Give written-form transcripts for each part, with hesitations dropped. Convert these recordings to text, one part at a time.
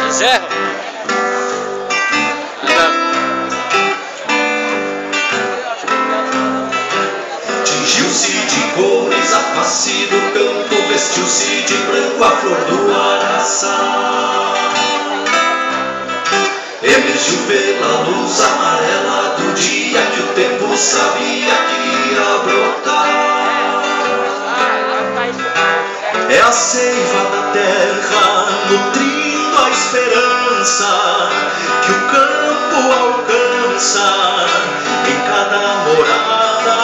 Encerra. Tingiu-se de cores a face do campo, vestiu-se de branco a flor do araçá. Emergiu pela luz amarela do dia que o tempo sabia que ia brotar. É a seiva da terra nutrindo a esperança que o campo alcança em cada morada.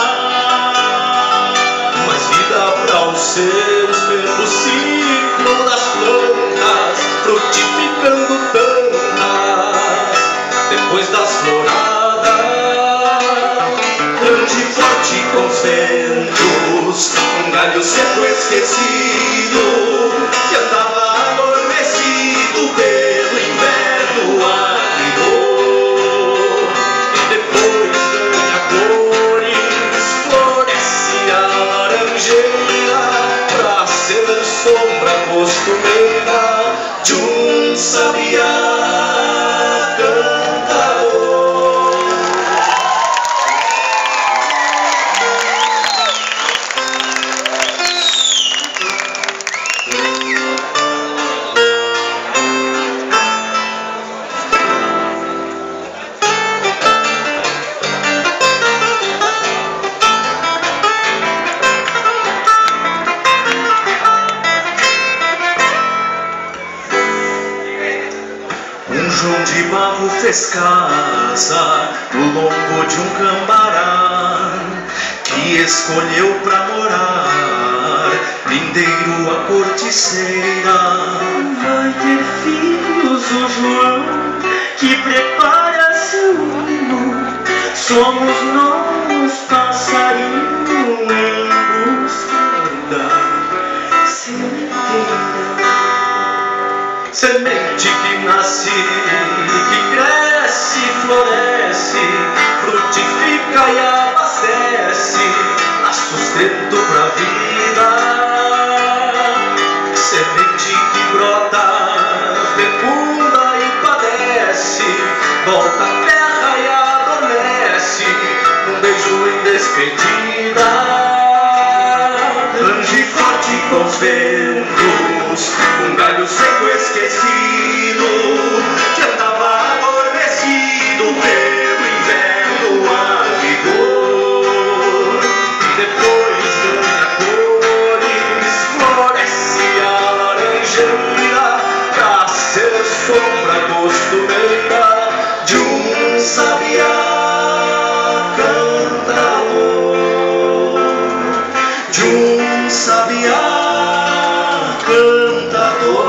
Mais vida para os seus pelo ciclo das plantas, frutificando tantas depois das floradas. Grande e forte com os ventos, um galho seco esquecido que andava adormecido pelo inverno agriou. E depois ganha cores, floresce a laranjeira pra ser sombra costumeira de um sabiá cantador. João de barro fez casa no lombo de um cambará que escolheu pra morar lindeiro a corticeira. Vai ter filhos o João que prepara seu ninho. Somos nós passarinho em busca da sementeira. Semente que nasce, que cresce, floresce, frutifica e abastece, dá sustento pra vida. Semente que brota, fecunda e padece, volta à terra e adormece, num beijo em despedida. Range forte com os ventos, um galho seco esquecido que andava adormecido pelo inverno a vigor. E depois ganha cores, floresce a laranjeira pra ser sombra costumeira de um sabiá cantador. De um sabiá cantador,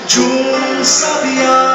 de um sabiá